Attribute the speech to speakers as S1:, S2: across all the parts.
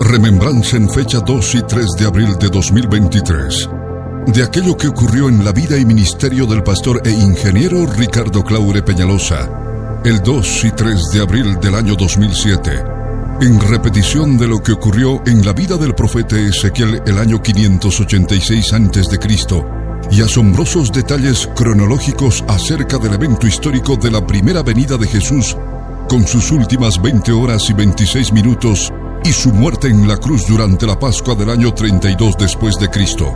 S1: Remembranza en fecha 2 y 3 de abril de 2023 de aquello que ocurrió en la vida y ministerio del pastor e ingeniero Ricardo Claure Peñalosa el 2 y 3 de abril del año 2007, en repetición de lo que ocurrió en la vida del profeta Ezequiel el año 586 a.C. y asombrosos detalles cronológicos acerca del evento histórico de la primera venida de Jesús con sus últimas 20 horas y 26 minutos y su muerte en la cruz durante la Pascua del año 32 después de Cristo.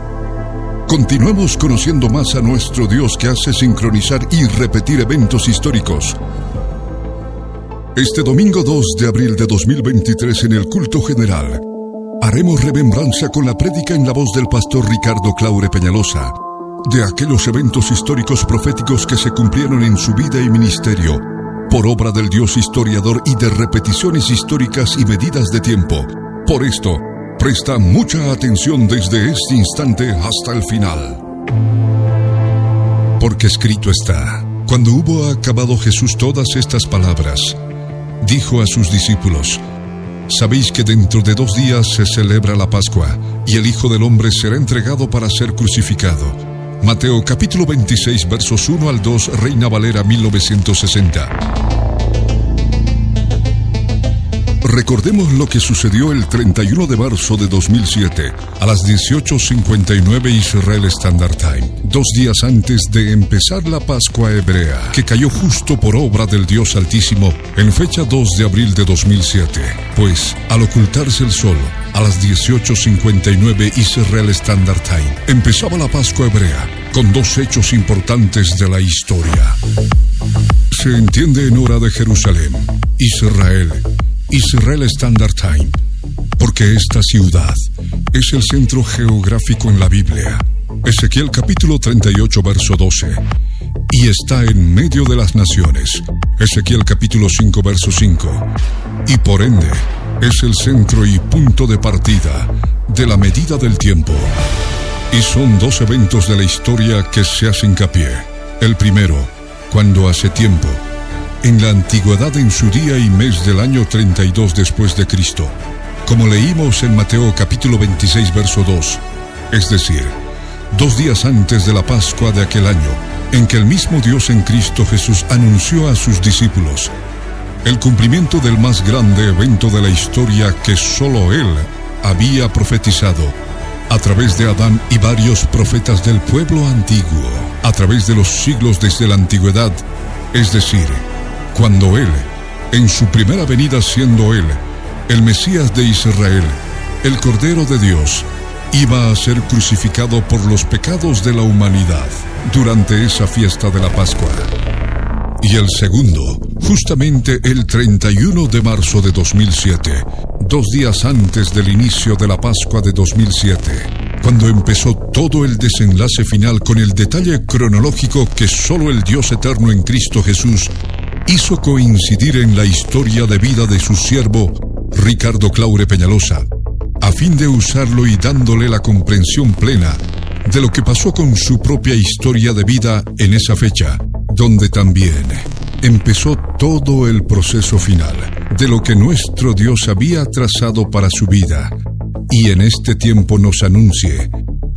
S1: Continuemos conociendo más a nuestro Dios que hace sincronizar y repetir eventos históricos. Este domingo 2 de abril de 2023 en el culto general, haremos remembranza con la prédica en la voz del pastor Ricardo Claure Peñalosa de aquellos eventos históricos proféticos que se cumplieron en su vida y ministerio, por obra del Dios historiador y de repeticiones históricas y medidas de tiempo. Por esto, presta mucha atención desde este instante hasta el final. Porque escrito está: cuando hubo acabado Jesús todas estas palabras, dijo a sus discípulos: sabéis que dentro de 2 días se celebra la Pascua, y el Hijo del Hombre será entregado para ser crucificado. Mateo capítulo 26 versos 1 al 2, Reina Valera 1960. Recordemos lo que sucedió el 31 de marzo de 2007 a las 18:59 Israel Standard Time, 2 días antes de empezar la Pascua hebrea, que cayó justo por obra del Dios Altísimo en fecha 2 de abril de 2007. Pues, al ocultarse el sol, a las 18:59 Israel Standard Time, empezaba la Pascua hebrea, con 2 hechos importantes de la historia. Se entiende en hora de Jerusalén, Israel Standard Time, porque esta ciudad es el centro geográfico en la Biblia. Ezequiel capítulo 38 verso 12. Y está en medio de las naciones. Ezequiel capítulo 5 verso 5. Y por ende, es el centro y punto de partida de la medida del tiempo. Y son 2 eventos de la historia que se hace hincapié. El primero, cuando hace tiempo, en la antigüedad en su día y mes del año 32 después de Cristo, como leímos en Mateo capítulo 26 verso 2, es decir, 2 días antes de la Pascua de aquel año, en que el mismo Dios en Cristo Jesús anunció a sus discípulos el cumplimiento del más grande evento de la historia que solo Él había profetizado a través de Adán y varios profetas del pueblo antiguo, a través de los siglos desde la antigüedad, es decir, cuando Él, en su primera venida siendo Él, el Mesías de Israel, el Cordero de Dios, iba a ser crucificado por los pecados de la humanidad durante esa fiesta de la Pascua. Y el segundo, justamente el 31 de marzo de 2007, 2 días antes del inicio de la Pascua de 2007, cuando empezó todo el desenlace final con el detalle cronológico que solo el Dios eterno en Cristo Jesús hizo coincidir en la historia de vida de su siervo Ricardo Claure Peñalosa, a fin de usarlo y dándole la comprensión plena de lo que pasó con su propia historia de vida en esa fecha, donde también empezó todo el proceso final de lo que nuestro Dios había trazado para su vida, y en este tiempo nos anuncie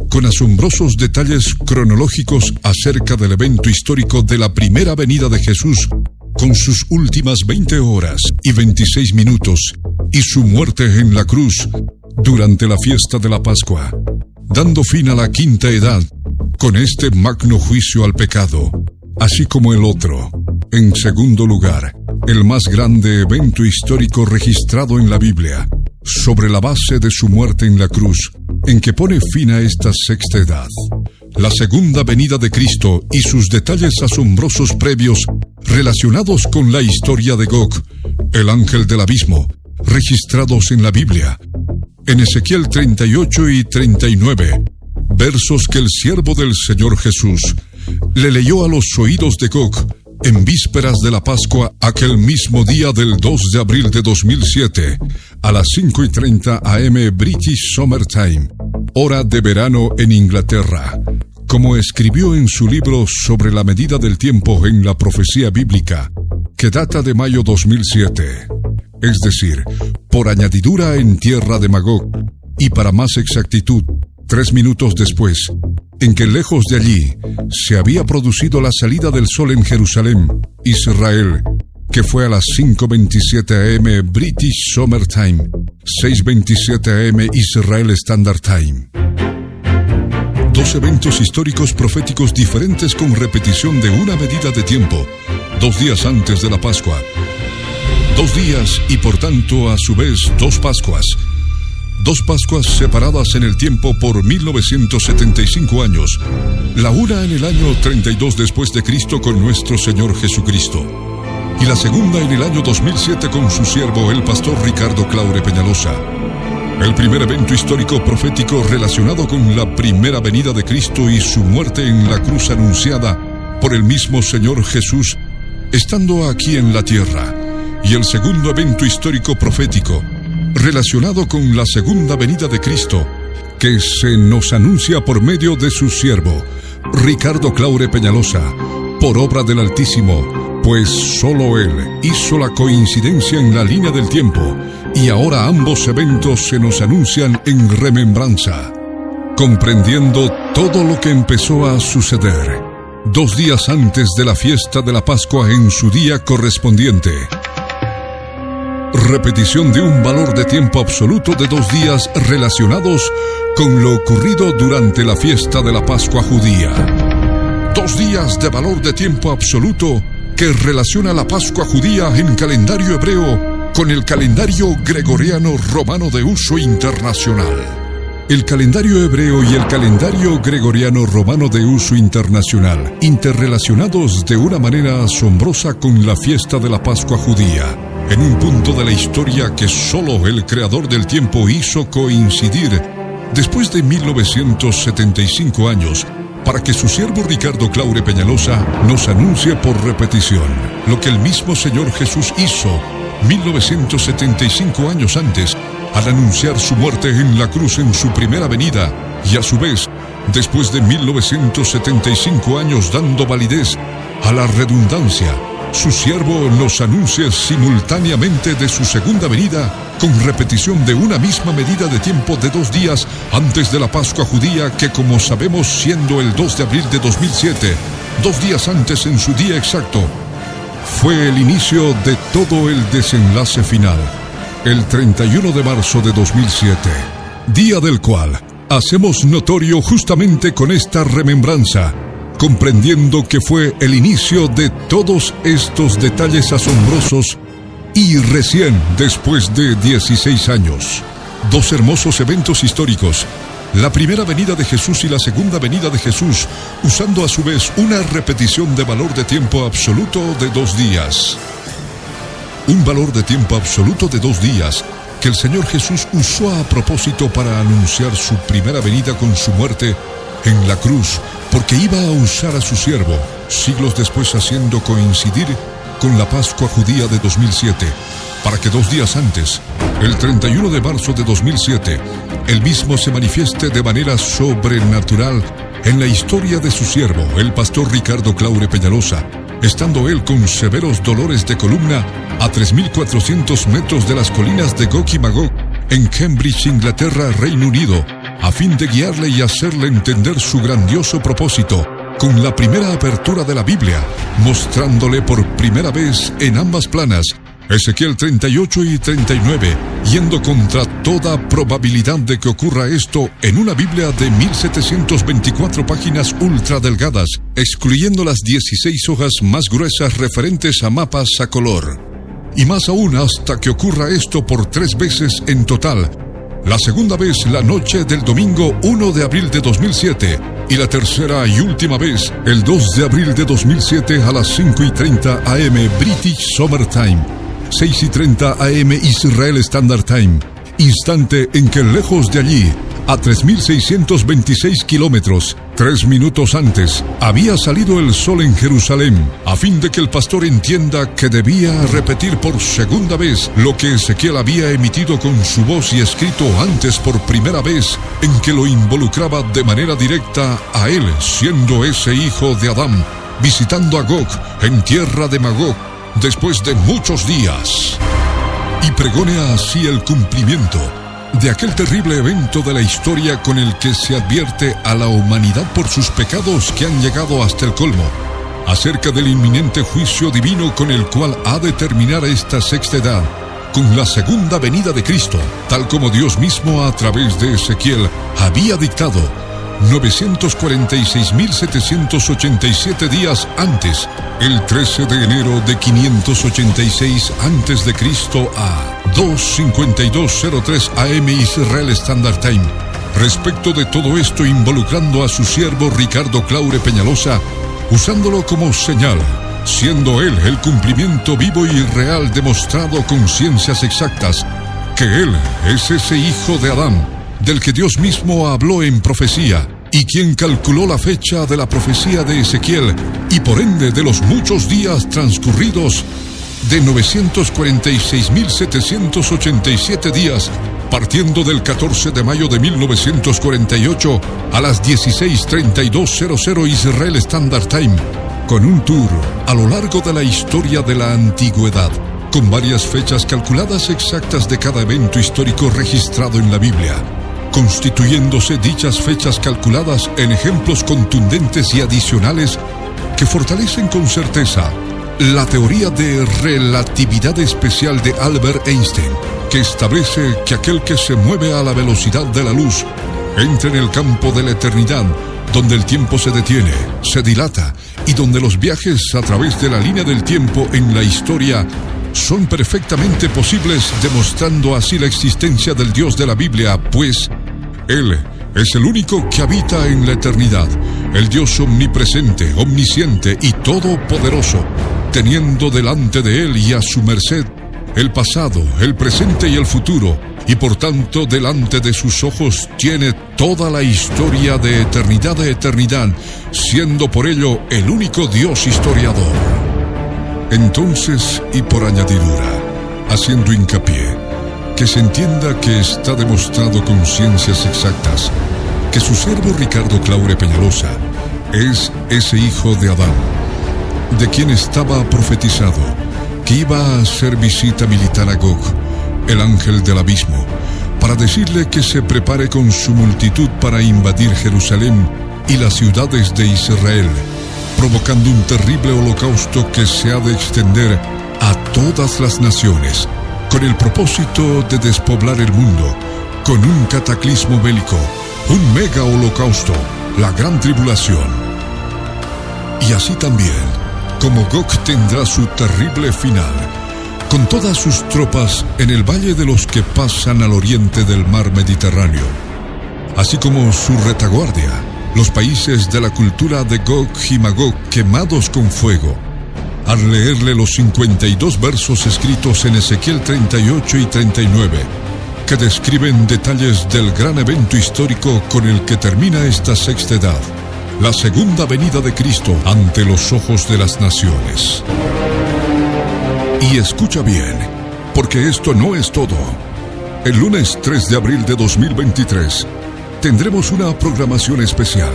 S1: con asombrosos detalles cronológicos acerca del evento histórico de la primera venida de Jesús, con sus últimas 20 horas y 26 minutos, y su muerte en la cruz durante la fiesta de la Pascua, dando fin a la quinta edad con este magno juicio al pecado, así como el otro. En segundo lugar, el más grande evento histórico registrado en la Biblia, sobre la base de su muerte en la cruz, en que pone fin a esta sexta edad. La segunda venida de Cristo y sus detalles asombrosos previos relacionados con la historia de Gog, el ángel del abismo, registrados en la Biblia, en Ezequiel 38 y 39, versos que el siervo del Señor Jesús le leyó a los oídos de Gog en vísperas de la Pascua aquel mismo día del 2 de abril de 2007, a las 5:30 AM British Summer Time, hora de verano en Inglaterra, como escribió en su libro sobre la medida del tiempo en la profecía bíblica, que data de mayo 2007. es decir, por añadidura en tierra de Magog, y para más exactitud, 3 minutos después, en que lejos de allí se había producido la salida del sol en Jerusalén, Israel, que fue a las 5:27 AM British Summer Time, 6:27 AM Israel Standard Time. 2 eventos históricos proféticos diferentes con repetición de una medida de tiempo, 2 días antes de la Pascua. 2 días y por tanto a su vez 2 Pascuas. 2 Pascuas separadas en el tiempo por 1975 años, la una en el año 32 después de Cristo con nuestro Señor Jesucristo, y la segunda en el año 2007 con su siervo el pastor Ricardo Claure Peñalosa. El primer evento histórico profético relacionado con la primera venida de Cristo y su muerte en la cruz anunciada por el mismo Señor Jesús, estando aquí en la tierra, y el segundo evento histórico profético relacionado con la segunda venida de Cristo, que se nos anuncia por medio de su siervo, Ricardo Claure Peñalosa, por obra del Altísimo, pues solo él hizo la coincidencia en la línea del tiempo, y ahora ambos eventos se nos anuncian en remembranza, comprendiendo todo lo que empezó a suceder 2 días antes de la fiesta de la Pascua en su día correspondiente. Repetición de un valor de tiempo absoluto de 2 días relacionados con lo ocurrido durante la fiesta de la Pascua judía. 2 días de valor de tiempo absoluto que relaciona la Pascua judía en calendario hebreo con el calendario gregoriano romano de uso internacional. El calendario hebreo y el calendario gregoriano romano de uso internacional, interrelacionados de una manera asombrosa con la fiesta de la Pascua judía, en un punto de la historia que solo el creador del tiempo hizo coincidir después de 1975 años, para que su siervo Ricardo Claure Peñalosa nos anuncie por repetición lo que el mismo Señor Jesús hizo 1975 años antes, al anunciar su muerte en la cruz en su primera venida, y a su vez, después de 1975 años dando validez a la redundancia, su siervo nos anuncia simultáneamente de su segunda venida con repetición de una misma medida de tiempo de 2 días antes de la Pascua judía, que como sabemos, siendo el 2 de abril de 2007, 2 días antes en su día exacto, fue el inicio de todo el desenlace final, el 31 de marzo de 2007, día del cual hacemos notorio justamente con esta remembranza, comprendiendo que fue el inicio de todos estos detalles asombrosos y recién después de 16 años. 2 hermosos eventos históricos, la primera venida de Jesús y la segunda venida de Jesús, usando a su vez una repetición de valor de tiempo absoluto de 2 días. Un valor de tiempo absoluto de 2 días que el Señor Jesús usó a propósito para anunciar su primera venida con su muerte en la cruz, porque iba a usar a su siervo, siglos después haciendo coincidir con la Pascua judía de 2007, para que 2 días antes, el 31 de marzo de 2007, él mismo se manifieste de manera sobrenatural en la historia de su siervo, el pastor Ricardo Claure Peñalosa, estando él con severos dolores de columna a 3.400 metros de las colinas de Gog y Magog, en Cambridge, Inglaterra, Reino Unido, a fin de guiarle y hacerle entender su grandioso propósito, con la primera apertura de la Biblia, mostrándole por primera vez en ambas planas, Ezequiel 38 y 39, yendo contra toda probabilidad de que ocurra esto en una Biblia de 1724 páginas ultra delgadas, excluyendo las 16 hojas más gruesas referentes a mapas a color. Y más aún hasta que ocurra esto por 3 veces en total. La segunda vez la noche del domingo 1 de abril de 2007 y la tercera y última vez el 2 de abril de 2007 a las 5:30 AM British Summer Time, 6:30 AM Israel Standard Time, instante en que lejos de allí, a 3.626 kilómetros, 3 minutos antes, había salido el sol en Jerusalén, a fin de que el pastor entienda que debía repetir por segunda vez lo que Ezequiel había emitido con su voz y escrito antes por primera vez, en que lo involucraba de manera directa a él, siendo ese hijo de Adán, visitando a Gog en tierra de Magog, después de muchos días. y pregone así el cumplimiento de aquel terrible evento de la historia con el que se advierte a la humanidad por sus pecados que han llegado hasta el colmo, acerca del inminente juicio divino con el cual ha de terminar esta sexta edad, con la segunda venida de Cristo, tal como Dios mismo a través de Ezequiel había dictado 946.787 días antes, el 13 de enero de 586 a.C. a 2:52:03 AM Israel Standard Time. Respecto de todo esto, involucrando a su siervo Ricardo Claure Peñalosa, usándolo como señal, siendo él el cumplimiento vivo y real demostrado con ciencias exactas, que él es ese hijo de Adán, del que Dios mismo habló en profecía, y quien calculó la fecha de la profecía de Ezequiel, y por ende de los muchos días transcurridos, de 946.787 días, partiendo del 14 de mayo de 1948 a las 16:32:00 Israel Standard Time, con un tour a lo largo de la historia de la antigüedad, con varias fechas calculadas exactas de cada evento histórico registrado en la Biblia, constituyéndose dichas fechas calculadas en ejemplos contundentes y adicionales que fortalecen con certeza la teoría de relatividad especial de Albert Einstein, que establece que aquel que se mueve a la velocidad de la luz entra en el campo de la eternidad, donde el tiempo se detiene, se dilata, y donde los viajes a través de la línea del tiempo en la historia son perfectamente posibles, demostrando así la existencia del Dios de la Biblia, pues Él es el único que habita en la eternidad, el Dios omnipresente, omnisciente y todopoderoso, teniendo delante de Él y a su merced el pasado, el presente y el futuro, y por tanto delante de sus ojos tiene toda la historia de eternidad a eternidad, siendo por ello el único Dios historiador. Entonces, y por añadidura, haciendo hincapié, que se entienda que está demostrado con ciencias exactas que su siervo Ricardo Claure Peñalosa es ese hijo de Adán, de quien estaba profetizado que iba a hacer visita militar a Gog, el ángel del abismo, para decirle que se prepare con su multitud para invadir Jerusalén y las ciudades de Israel, provocando un terrible holocausto que se ha de extender a todas las naciones, con el propósito de despoblar el mundo, con un cataclismo bélico, un mega holocausto, la gran tribulación. Y así también, como Gog tendrá su terrible final, con todas sus tropas en el valle de los que pasan al oriente del mar Mediterráneo, así como su retaguardia, los países de la cultura de Gog y Magog quemados con fuego. Al leerle los 52 versos escritos en Ezequiel 38 y 39, que describen detalles del gran evento histórico con el que termina esta sexta edad, la segunda venida de Cristo ante los ojos de las naciones. Y escucha bien, porque esto no es todo. El lunes 3 de abril de 2023 tendremos una programación especial.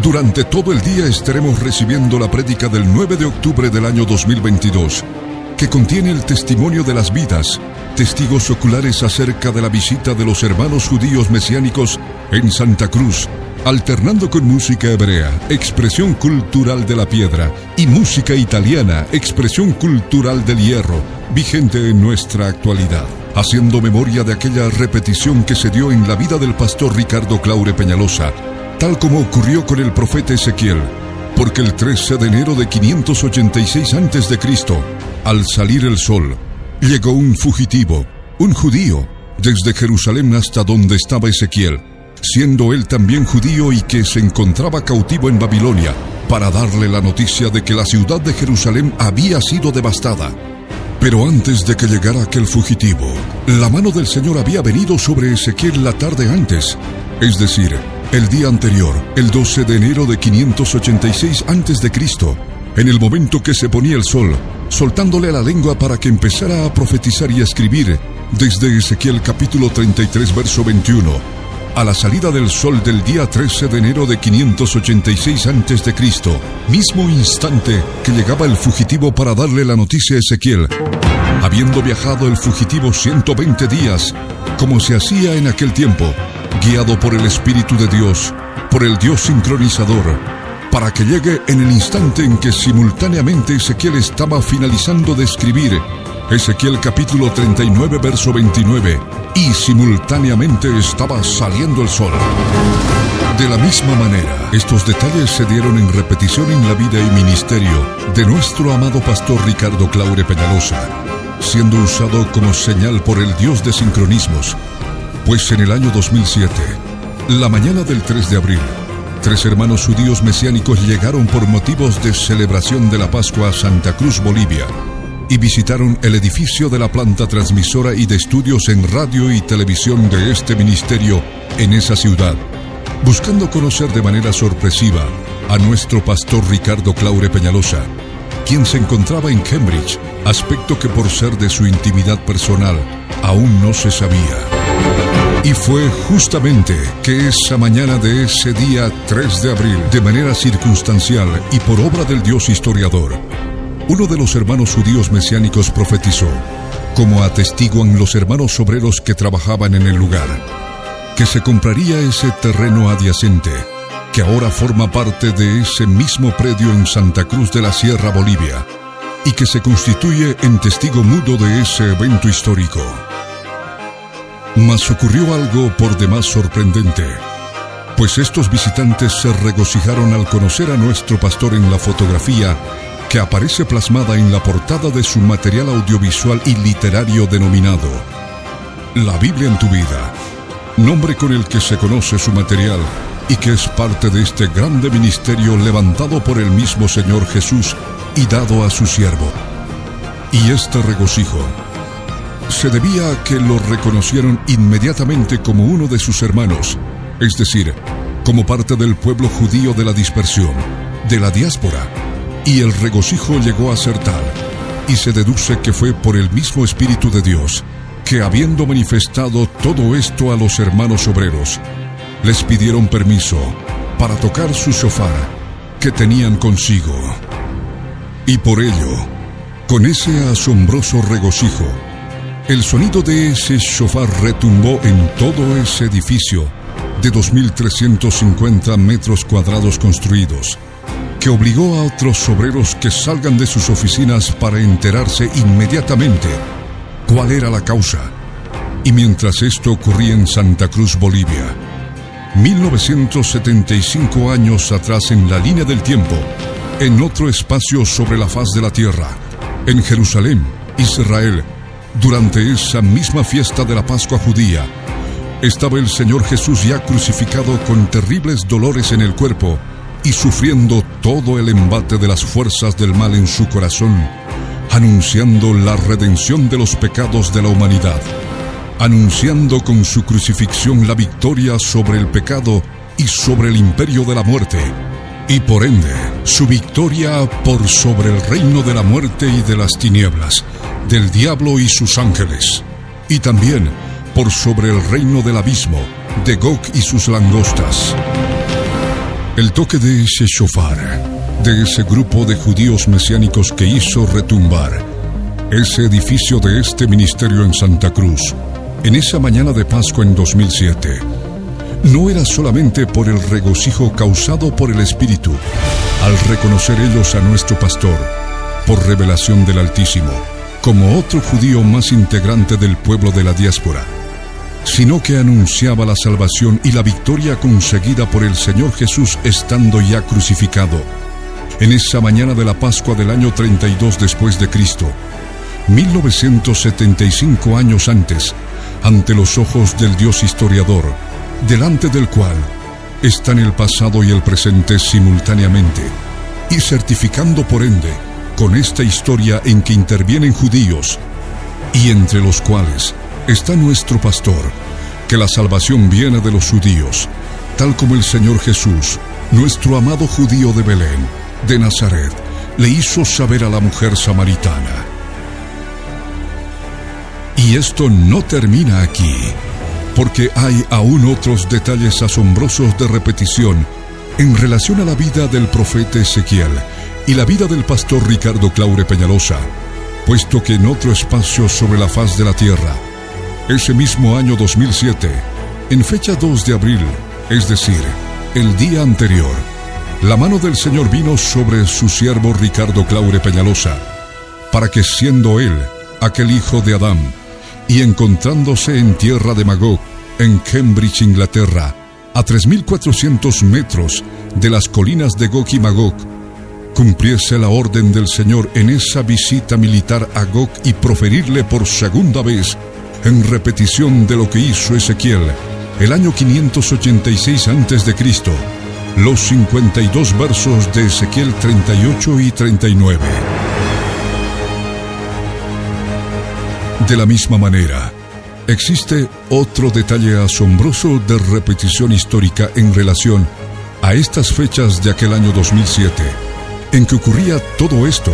S1: Durante todo el día estaremos recibiendo la prédica del 9 de octubre del año 2022, que contiene el testimonio de las vidas, testigos oculares acerca de la visita de los hermanos judíos mesiánicos en Santa Cruz, alternando con música hebrea, expresión cultural de la piedra, y música italiana, expresión cultural del hierro, vigente en nuestra actualidad, haciendo memoria de aquella repetición que se dio en la vida del pastor Ricardo Claure Peñalosa, tal como ocurrió con el profeta Ezequiel, porque el 13 de enero de 586 a.C., al salir el sol, llegó un fugitivo, un judío, desde Jerusalén hasta donde estaba Ezequiel, siendo él también judío y que se encontraba cautivo en Babilonia, para darle la noticia de que la ciudad de Jerusalén había sido devastada. Pero antes de que llegara aquel fugitivo, la mano del Señor había venido sobre Ezequiel la tarde antes, es decir, el día anterior, el 12 de enero de 586 a.C., en el momento que se ponía el sol, soltándole la lengua para que empezara a profetizar y a escribir, desde Ezequiel capítulo 33, verso 21, a la salida del sol del día 13 de enero de 586 a.C., mismo instante que llegaba el fugitivo para darle la noticia a Ezequiel. Habiendo viajado el fugitivo 120 días, como se hacía en aquel tiempo, guiado por el Espíritu de Dios, por el Dios sincronizador, para que llegue en el instante en que simultáneamente Ezequiel estaba finalizando de escribir Ezequiel capítulo 39, verso 29, y simultáneamente estaba saliendo el sol. De la misma manera, estos detalles se dieron en repetición en la vida y ministerio de nuestro amado pastor Ricardo Claure Peñalosa, siendo usado como señal por el Dios de sincronismos, pues en el año 2007, la mañana del 3 de abril, 3 hermanos judíos mesiánicos llegaron por motivos de celebración de la Pascua a Santa Cruz, Bolivia, y visitaron el edificio de la planta transmisora y de estudios en radio y televisión de este ministerio en esa ciudad, buscando conocer de manera sorpresiva a nuestro pastor Ricardo Claure Peñalosa, quien se encontraba en Cambridge, aspecto que por ser de su intimidad personal aún no se sabía. Y fue justamente que esa mañana de ese día 3 de abril, de manera circunstancial y por obra del Dios historiador, uno de los hermanos judíos mesiánicos profetizó, como atestiguan los hermanos obreros que trabajaban en el lugar, que se compraría ese terreno adyacente, que ahora forma parte de ese mismo predio en Santa Cruz de la Sierra, Bolivia, y que se constituye en testigo mudo de ese evento histórico. Mas ocurrió algo por demás sorprendente, pues estos visitantes se regocijaron al conocer a nuestro pastor en la fotografía que aparece plasmada en la portada de su material audiovisual y literario denominado La Biblia en tu vida, nombre con el que se conoce su material y que es parte de este grande ministerio levantado por el mismo Señor Jesús y dado a su siervo. Y este regocijo se debía a que lo reconocieron inmediatamente como uno de sus hermanos, es decir, como parte del pueblo judío de la dispersión, de la diáspora, y el regocijo llegó a ser tal, y se deduce que fue por el mismo Espíritu de Dios, que habiendo manifestado todo esto a los hermanos obreros, les pidieron permiso para tocar su shofar que tenían consigo. Y por ello, con ese asombroso regocijo, el sonido de ese shofar retumbó en todo ese edificio de 2.350 metros cuadrados construidos, que obligó a otros obreros que salgan de sus oficinas para enterarse inmediatamente cuál era la causa. Y mientras esto ocurría en Santa Cruz, Bolivia, 1975 años atrás en la línea del tiempo, en otro espacio sobre la faz de la tierra, en Jerusalén, Israel, durante esa misma fiesta de la Pascua judía, estaba el Señor Jesús ya crucificado con terribles dolores en el cuerpo y sufriendo todo el embate de las fuerzas del mal en su corazón, anunciando la redención de los pecados de la humanidad, anunciando con su crucifixión la victoria sobre el pecado y sobre el imperio de la muerte, y por ende su victoria por sobre el reino de la muerte y de las tinieblas, del diablo y sus ángeles, y también por sobre el reino del abismo, de Gog y sus langostas. El toque de ese shofar, de ese grupo de judíos mesiánicos que hizo retumbar ese edificio de este ministerio en Santa Cruz, en esa mañana de Pascua en 2007, no era solamente por el regocijo causado por el Espíritu, al reconocer ellos a nuestro pastor, por revelación del Altísimo, como otro judío más integrante del pueblo de la diáspora, sino que anunciaba la salvación y la victoria conseguida por el Señor Jesús estando ya crucificado. En esa mañana de la Pascua del año 32 después de Cristo, 1975 años antes, ante los ojos del Dios historiador, delante del cual están el pasado y el presente simultáneamente, y certificando por ende con esta historia en que intervienen judíos, y entre los cuales está nuestro pastor, que la salvación viene de los judíos, tal como el Señor Jesús, nuestro amado judío de Belén, de Nazaret, le hizo saber a la mujer samaritana. Y esto no termina aquí, porque hay aún otros detalles asombrosos de repetición en relación a la vida del profeta Ezequiel y la vida del pastor Ricardo Claure Peñalosa, puesto que en otro espacio sobre la faz de la tierra. Ese mismo año 2007, en fecha 2 de abril, es decir, el día anterior, la mano del Señor vino sobre su siervo Ricardo Claure Peñalosa, para que siendo él aquel hijo de Adán, y encontrándose en tierra de Magog, en Cambridge, Inglaterra, a 3.400 metros de las colinas de Gog y Magog, cumpliese la orden del Señor en esa visita militar a Gog y proferirle por segunda vez, en repetición de lo que hizo Ezequiel, el año 586 a.C., los 52 versos de Ezequiel 38 y 39. De la misma manera, existe otro detalle asombroso de repetición histórica en relación a estas fechas de aquel año 2007, en que ocurría todo esto,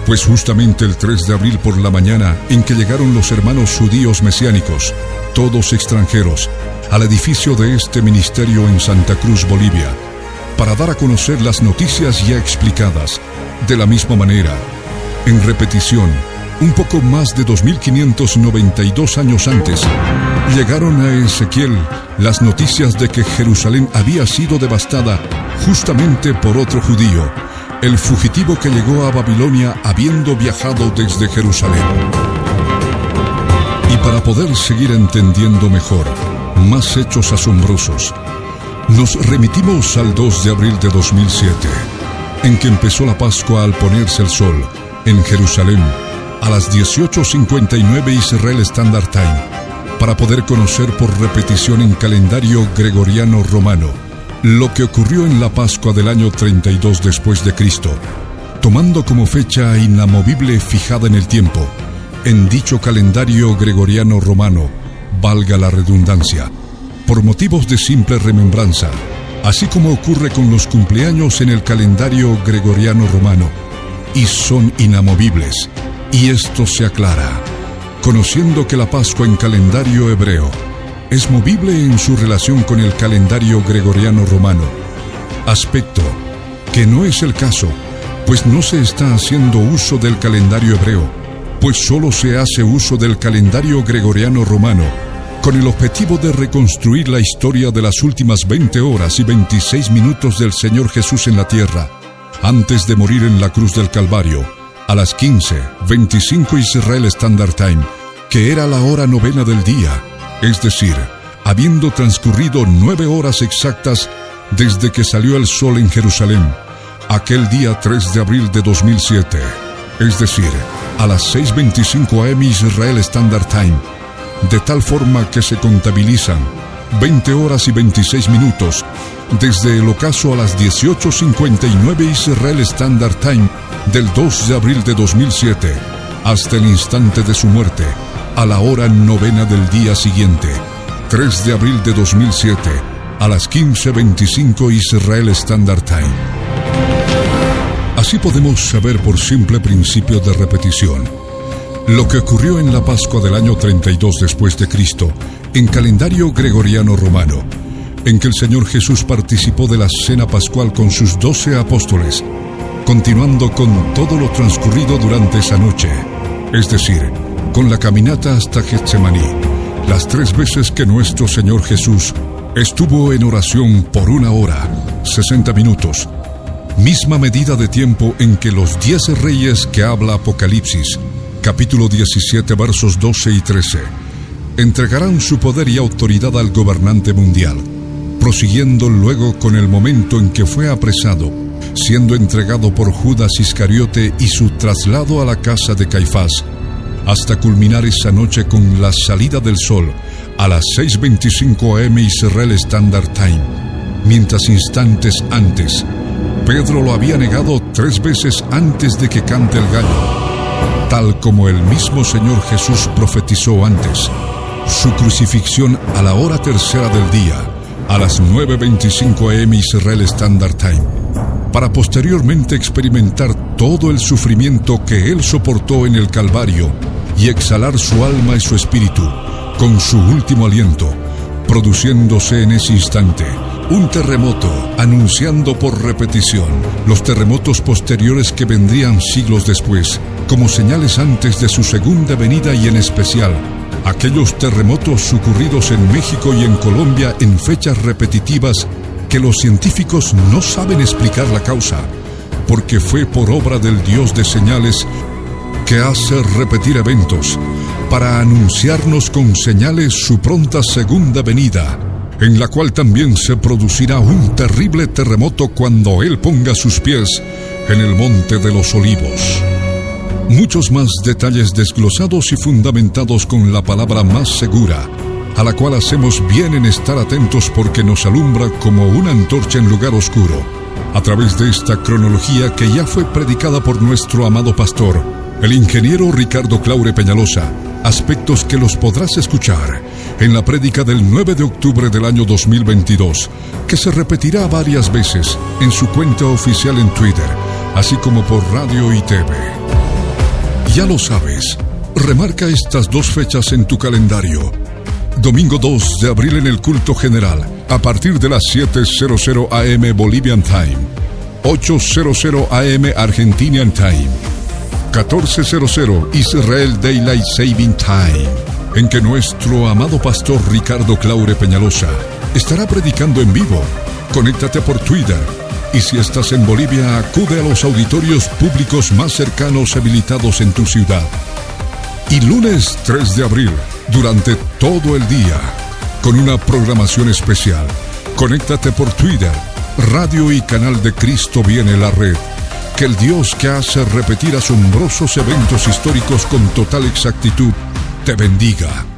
S1: pues justamente el 3 de abril por la mañana en que llegaron los hermanos judíos mesiánicos, todos extranjeros, al edificio de este ministerio en Santa Cruz, Bolivia, para dar a conocer las noticias ya explicadas. De la misma manera, en repetición, un poco más de 2.592 años antes, llegaron a Ezequiel las noticias de que Jerusalén había sido devastada justamente por otro judío, el fugitivo que llegó a Babilonia habiendo viajado desde Jerusalén. Y para poder seguir entendiendo mejor más hechos asombrosos, nos remitimos al 2 de abril de 2007, en que empezó la Pascua al ponerse el sol en Jerusalén a las 18:59 Israel Standard Time, para poder conocer por repetición en calendario gregoriano romano lo que ocurrió en la Pascua del año 32 después de Cristo, tomando como fecha inamovible fijada en el tiempo, en dicho calendario gregoriano romano, valga la redundancia, por motivos de simple remembranza, así como ocurre con los cumpleaños en el calendario gregoriano romano, y son inamovibles, y esto se aclara, conociendo que la Pascua en calendario hebreo es movible en su relación con el calendario gregoriano romano, aspecto que no es el caso, pues no se está haciendo uso del calendario hebreo, pues solo se hace uso del calendario gregoriano romano, con el objetivo de reconstruir la historia de las últimas 20 horas y 26 minutos del Señor Jesús en la tierra, antes de morir en la cruz del Calvario, a las 15:25 Israel Standard Time, que era la hora novena del día, es decir, habiendo transcurrido 9 horas exactas desde que salió el sol en Jerusalén, aquel día 3 de abril de 2007, es decir, a las 6:25 AM Israel Standard Time, de tal forma que se contabilizan 20 horas y 26 minutos desde el ocaso a las 18:59 Israel Standard Time del 2 de abril de 2007 hasta el instante de su muerte, a la hora novena del día siguiente, 3 de abril de 2007, a las 15:25 Israel Standard Time. Así podemos saber por simple principio de repetición lo que ocurrió en la Pascua del año 32 después de Cristo, en calendario gregoriano romano, en que el Señor Jesús participó de la cena pascual con sus 12 apóstoles, continuando con todo lo transcurrido durante esa noche, es decir, con la caminata hasta Getsemaní, las 3 veces que nuestro Señor Jesús estuvo en oración por 1 hora, 60 minutos, misma medida de tiempo en que los 10 reyes que habla Apocalipsis, capítulo 17, versos 12 y 13, entregarán su poder y autoridad al gobernante mundial, prosiguiendo luego con el momento en que fue apresado, siendo entregado por Judas Iscariote y su traslado a la casa de Caifás, hasta culminar esa noche con la salida del sol a las 6:25 AM Israel Standard Time, mientras instantes antes, Pedro lo había negado 3 veces antes de que cante el gallo, tal como el mismo Señor Jesús profetizó antes, su crucifixión a la hora tercera del día, a las 9:25 AM Israel Standard Time, para posteriormente experimentar todo el sufrimiento que él soportó en el Calvario y exhalar su alma y su espíritu con su último aliento, produciéndose en ese instante Un terremoto, anunciando por repetición los terremotos posteriores que vendrían siglos después, como señales antes de su segunda venida y en especial, aquellos terremotos ocurridos en México y en Colombia en fechas repetitivas que los científicos no saben explicar la causa, porque fue por obra del Dios de señales que hace repetir eventos para anunciarnos con señales su pronta segunda venida, en la cual también se producirá un terrible terremoto cuando Él ponga sus pies en el Monte de los Olivos. Muchos más detalles desglosados y fundamentados con la palabra más segura, a la cual hacemos bien en estar atentos porque nos alumbra como una antorcha en lugar oscuro, a través de esta cronología que ya fue predicada por nuestro amado pastor, el ingeniero Ricardo Claure Peñalosa, aspectos que los podrás escuchar en la prédica del 9 de octubre del año 2022, que se repetirá varias veces en su cuenta oficial en Twitter, así como por radio y TV. Ya lo sabes, remarca estas dos fechas en tu calendario. Domingo 2 de abril en el culto general, a partir de las 7:00 AM Bolivian Time, 8:00 AM Argentinian Time, 14:00 Israel Daylight Saving Time, en que nuestro amado pastor Ricardo Claure Peñalosa estará predicando en vivo. Conéctate por Twitter, y si estás en Bolivia, acude a los auditorios públicos más cercanos habilitados en tu ciudad. Y lunes 3 de abril, durante todo el día, con una programación especial. Conéctate por Twitter, radio y canal de Cristo Viene la Red. Que el Dios que hace repetir asombrosos eventos históricos con total exactitud te bendiga.